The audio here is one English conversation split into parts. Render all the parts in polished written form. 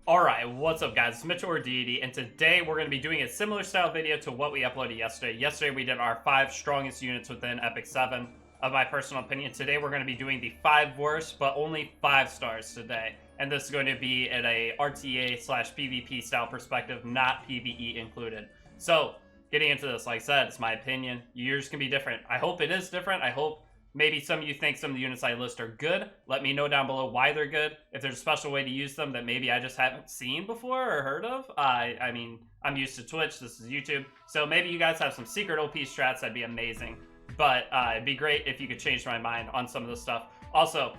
Alright, what's up guys, it's Mitchell or Deity, and today we're going to be doing a similar style video to what we uploaded yesterday. Yesterday we did our 5 strongest units within Epic 7, of my personal opinion. Today we're going to be doing the 5 worst, but only 5 stars today. And this is going to be in a RTA slash PvP style perspective, not PvE included. So, getting into this, like I said, it's my opinion. Yours can be different. I hope it is different. I hope maybe some of you think some of the units I list are good. Let me know down below why they're good. If there's a special way to use them that maybe I just haven't seen before or heard of. I mean, I'm used to Twitch. This is YouTube. So maybe you guys have some secret OP strats. That'd be amazing. But it'd be great if you could change my mind on some of this stuff. Also,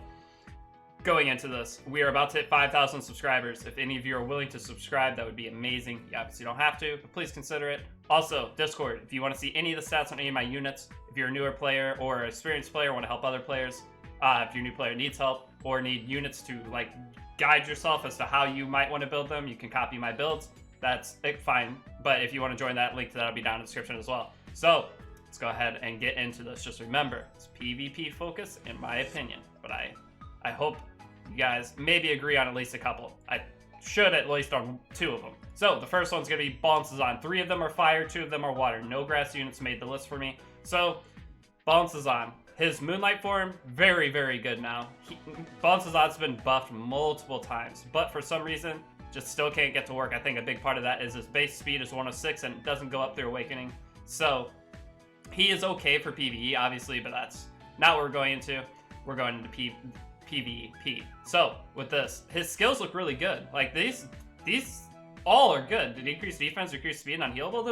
going into this, we are about to hit 5,000 subscribers. If any of you are willing to subscribe, that would be amazing. You obviously don't have to, but please consider it. Also, Discord, if you want to see any of the stats on any of my units, if you're a newer player or an experienced player, want to help other players, if your new player needs help or need units to like guide yourself as to how you might want to build them, you can copy my builds. That's fine. But if you want to join that, link to that will be down in the description as well. So let's go ahead and get into this. Just remember, it's PvP focus in my opinion, but I hope you guys maybe agree on at least a couple. I should at least on 2 of them. So the first one's gonna be balances on. 3 of them are fire, 2 of them are water. No grass units made the list for me. So balances on. His moonlight form, very, very good now. Balances on's been buffed multiple times, but for some reason, just still can't get to work. I think a big part of that is his base speed is 106 and it doesn't go up through awakening. So he is okay for PvE, obviously, but that's not what we're going into. We're going into PvP. So with this, his skills look really good. Like these all are good. The decreased defense, decreased speed, and unhealable,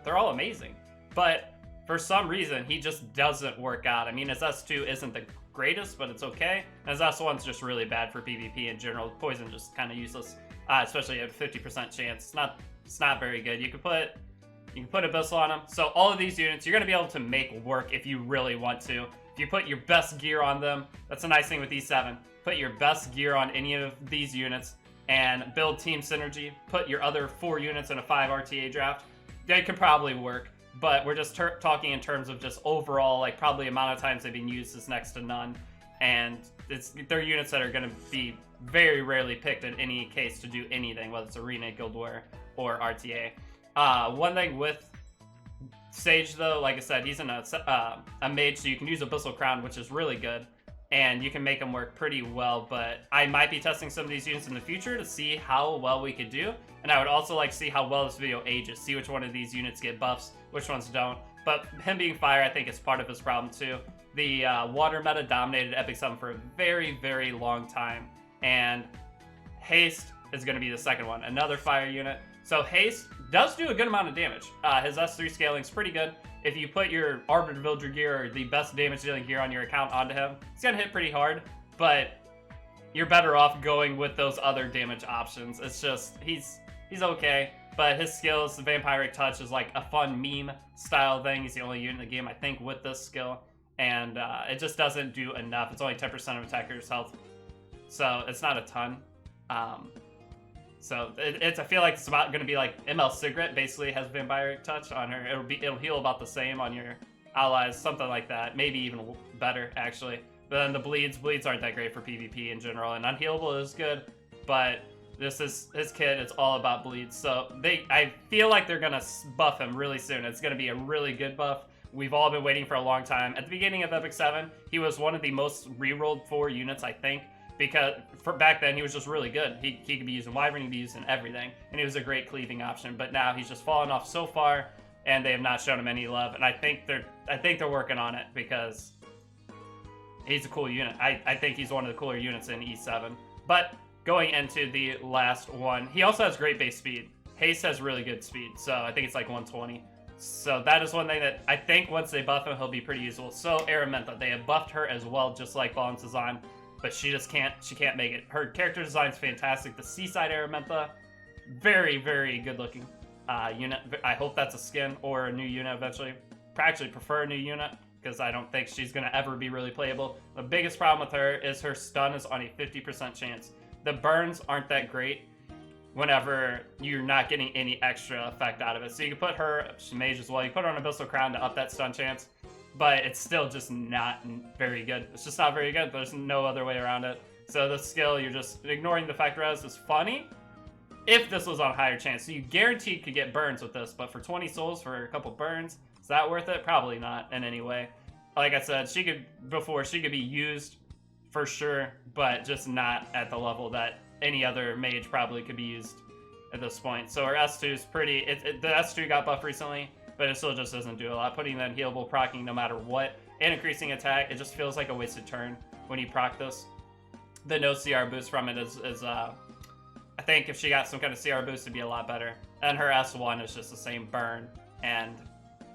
they're all amazing. But for some reason, he just doesn't work out. I mean, his S2 isn't the greatest, but it's okay. And his S1's just really bad for PvP in general. Poison just kind of useless, especially at a 50% chance. It's not very good. You can put Abyssal on him. So all of these units, you're going to be able to make work if you really want to. If you put your best gear on them, that's a nice thing with E7. Put your best gear on any of these units and build team synergy. Put your other 4 units in a 5 RTA draft. They can probably work, but we're just talking in terms of just overall, like probably amount of times they've been used is next to none. And they're units that are going to be very rarely picked in any case to do anything, whether it's Arena, Guild War, or RTA. One thing with Sage though, like I said, he's in a mage, so you can use Abyssal Crown, which is really good, and you can make them work pretty well. But I might be testing some of these units in the future to see how well we could do, and I would also like to see how well this video ages, see which one of these units get buffs, which ones don't. But him being fire, I think, is part of his problem too. The water meta dominated Epic 7 for a very, very long time, and haste is going to be the second one, another fire unit. So haste does do a good amount of damage. His S3 scaling is pretty good. If you put your Arbiter Villager gear or the best damage dealing gear on your account onto him, it's gonna hit pretty hard, but you're better off going with those other damage options. It's just, he's okay, but his skills, the Vampiric Touch is like a fun meme style thing. He's the only unit in the game, I think, with this skill, and it just doesn't do enough. It's only 10% of attacker's health, so it's not a ton. So I feel like it's about going to be like ML Sigret basically has Vampiric Touch on her. It'll heal about the same on your allies, something like that. Maybe even better actually. But then the bleeds aren't that great for PvP in general, and unhealable is good. But this is his kit. It's all about bleeds. So I feel like they're gonna buff him really soon. It's gonna be a really good buff. We've all been waiting for a long time. At the beginning of Epic 7, he was one of the most rerolled 4 units, I think. Because for back then he was just really good. He could be using Wyvern, he could be using everything, and he was a great cleaving option. But now he's just fallen off so far, and they have not shown him any love. And I think they're working on it because he's a cool unit. I think he's one of the cooler units in E7. But going into the last one, he also has great base speed. Haste has really good speed, so I think it's like 120. So that is one thing that I think once they buff him, he'll be pretty useful. So Arimento, they have buffed her as well, just like Balances on. But she can't make it. Her character design's fantastic. The Seaside Arimenta, very, very good looking unit. I hope that's a skin or a new unit eventually. I actually prefer a new unit because I don't think she's going to ever be really playable. The biggest problem with her is her stun is on a 50% chance. The burns aren't that great whenever you're not getting any extra effect out of it. So you can put her, she mage as well, you put her on Abyssal Crown to up that stun chance. But it's still just not very good. It's just not very good. There's no other way around it. So the skill, you're just ignoring the fact res is funny, if this was on higher chance. So you guaranteed could get burns with this, but for 20 souls for a couple burns, is that worth it? Probably not in any way. Like I said, she could be used for sure, but just not at the level that any other mage probably could be used at this point. So her S2 is pretty, the S2 got buffed recently, but it still just doesn't do a lot. Putting that healable proccing no matter what, and increasing attack, it just feels like a wasted turn when you proc this. The no CR boost from it is I think if she got some kind of CR boost, it'd be a lot better. And her S1 is just the same burn, and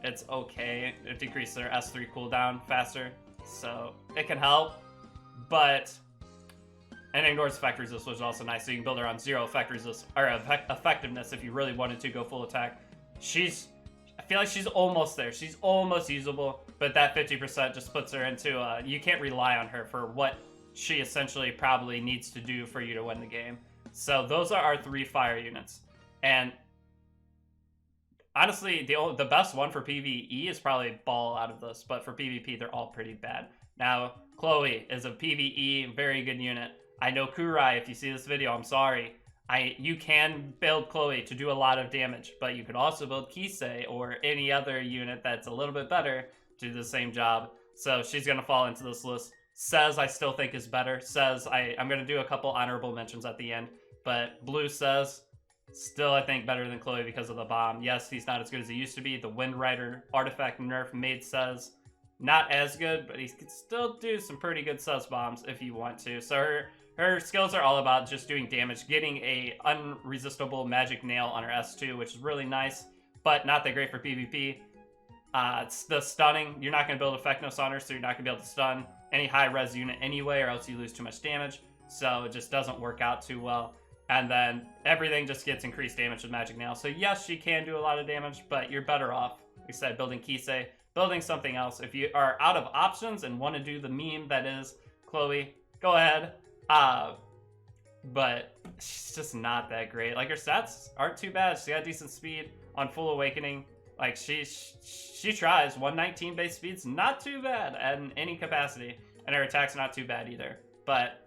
it's okay. It decreases her S3 cooldown faster, so it can help, but... And ignores effect resist, which is also nice, so you can build her on 0 effect resist, or effectiveness if you really wanted to go full attack. I feel like she's almost there. She's almost usable, but that 50% just puts her into, you can't rely on her for what she essentially probably needs to do for you to win the game. So those are our 3 fire units. And honestly, the best one for PvE is probably Ball out of this, but for PvP, they're all pretty bad. Now, Chloe is a PvE very good unit. I know Kurai, if you see this video, I'm sorry. You can build Chloe to do a lot of damage, but you could also build Kisei or any other unit that's a little bit better to do the same job. So she's going to fall into this list. Says I still think is better. Says I'm going to do a couple honorable mentions at the end, but Blue says still I think better than Chloe because of the bomb. Yes, he's not as good as he used to be. The Wind Rider artifact nerf made says not as good, but he could still do some pretty good sus bombs if you want to. So her skills are all about just doing damage, getting a unresistible magic nail on her S2, which is really nice, but not that great for PvP. It's the stunning. You're not going to build effectiveness on her, so you're not going to be able to stun any high res unit anyway, or else you lose too much damage. So it just doesn't work out too well. And then everything just gets increased damage with magic nail. So yes, she can do a lot of damage, but you're better off, like I said, building Kisei, building something else. If you are out of options and want to do the meme that is Chloe, go ahead. But she's just not that great. Like, her stats aren't too bad. She's got decent speed on full awakening. Like, she tries. 119 base speed's not too bad in any capacity, and her attack's not too bad either. But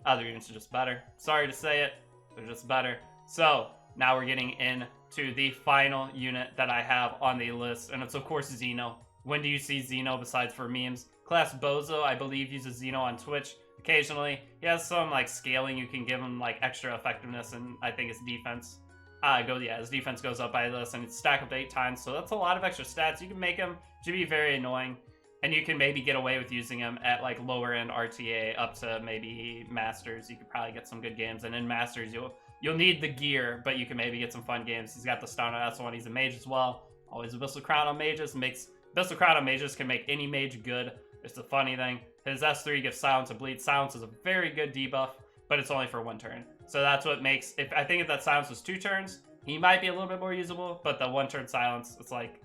other units are just better. Sorry to say it, they're just better. So now we're getting into the final unit that I have on the list, and it's of course Zeno. When do you see Zeno besides for memes? Class Bozo, I believe, uses Zeno on Twitch occasionally. He has some like scaling you can give him, like extra effectiveness, and I think his defense his defense goes up by this, and it's stacked up to 8 times, so that's a lot of extra stats. You can make him to be very annoying, and you can maybe get away with using him at like lower end RTA up to maybe Masters. You could probably get some good games, and in Masters you'll need the gear, but you can maybe get some fun games. He's got the stun on S1. He's a mage as well. Always Abyssal Crown on mages. Abyssal Crown on mages can make any mage good. It's the funny thing. His S3 gives Silence and Bleed. Silence is a very good debuff, but it's only for 1 turn. So that's what makes... I think if that Silence was 2 turns, he might be a little bit more usable, but the 1 turn Silence, it's like...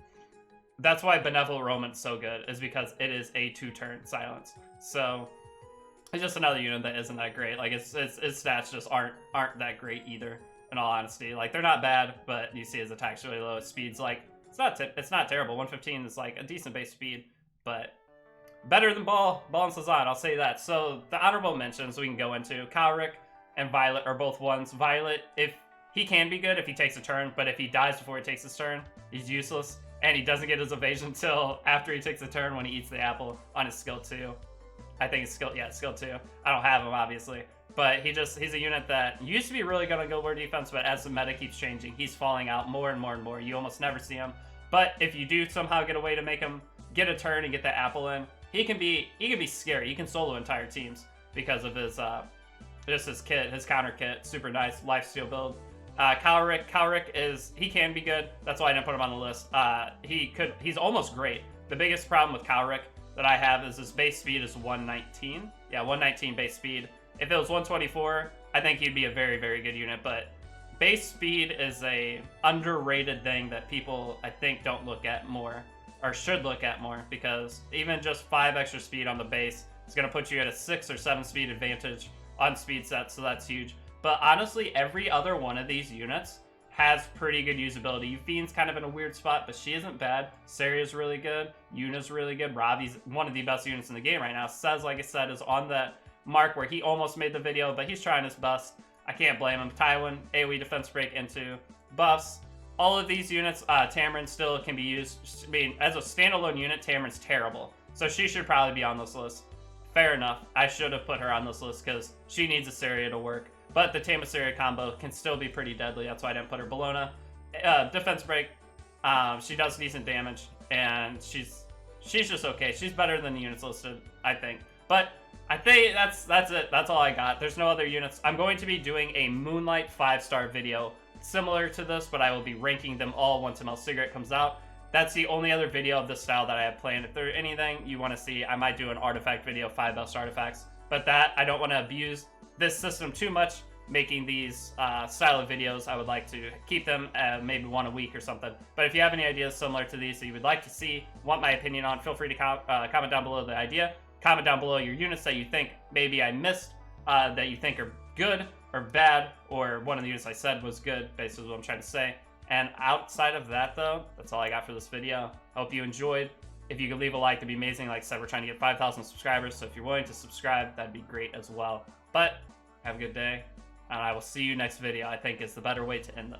That's why Benevolent Roman's so good, is because it is a 2-turn Silence. So it's just another unit that isn't that great. Like, its stats just aren't that great either, in all honesty. Like, they're not bad, but you see his attack's really low. His speed's like... It's not terrible. 115 is like a decent base speed, but... better than Ball and Sazan, I'll say that. So the honorable mentions we can go into. Kalric and Violet are both ones. Violet, if he can be good if he takes a turn, but if he dies before he takes his turn, he's useless. And he doesn't get his evasion until after he takes a turn when he eats the apple on his skill 2. I think it's skill 2. I don't have him, obviously. But he's a unit that used to be really good on Guild War defense, but as the meta keeps changing, he's falling out more and more and more. You almost never see him. But if you do somehow get a way to make him get a turn and get that apple in, he can be scary. He can solo entire teams because of his his kit, his counter kit. Super nice lifesteal build. Kalric he can be good. That's why I didn't put him on the list. He's almost great. The biggest problem with Kalric that I have is his base speed is 119. Yeah, 119 base speed. If it was 124, I think he'd be a very, very good unit, but base speed is a underrated thing that people, I think, don't look at more, or should look at more, because even just 5 extra speed on the base is going to put you at a 6 or 7 speed advantage on speed sets, so that's huge. But honestly, every other one of these units has pretty good usability. Euphem's kind of in a weird spot, but she isn't bad. Saria's really good. Yuna's really good. Ravi's one of the best units in the game right now. Says, like I said, is on that mark where he almost made the video, but he's trying his best. I can't blame him. Tywin, AoE defense break into buffs. All of these units, Tamrin still can be used. I mean, as a standalone unit, Tamrin's terrible. So she should probably be on this list. Fair enough. I should have put her on this list because she needs Assyria to work. But the Tame Assyria combo can still be pretty deadly. That's why I didn't put her. Bologna, defense break. She does decent damage, and she's just okay. She's better than the units listed, I think. But I think that's it. That's all I got. There's no other units. I'm going to be doing a Moonlight 5-star video similar to this, but I will be ranking them all once ML Cigarette comes out. That's the only other video of this style that I have planned. If there's anything you want to see, I might do an artifact video, 5 best artifacts. But that, I don't want to abuse this system too much, making these style of videos. I would like to keep them maybe one a week or something. But if you have any ideas similar to these that you would like to see, want my opinion on, feel free to comment down below the idea. Comment down below your units that you think maybe I missed, that you think are good or bad, or one of the units I said was good, basically what I'm trying to say. And outside of that, though, that's all I got for this video. Hope you enjoyed. If you could leave a like, that'd be amazing. Like I said, we're trying to get 5,000 subscribers, so if you're willing to subscribe, that'd be great as well. But have a good day, and I will see you next video. I think is the better way to end this.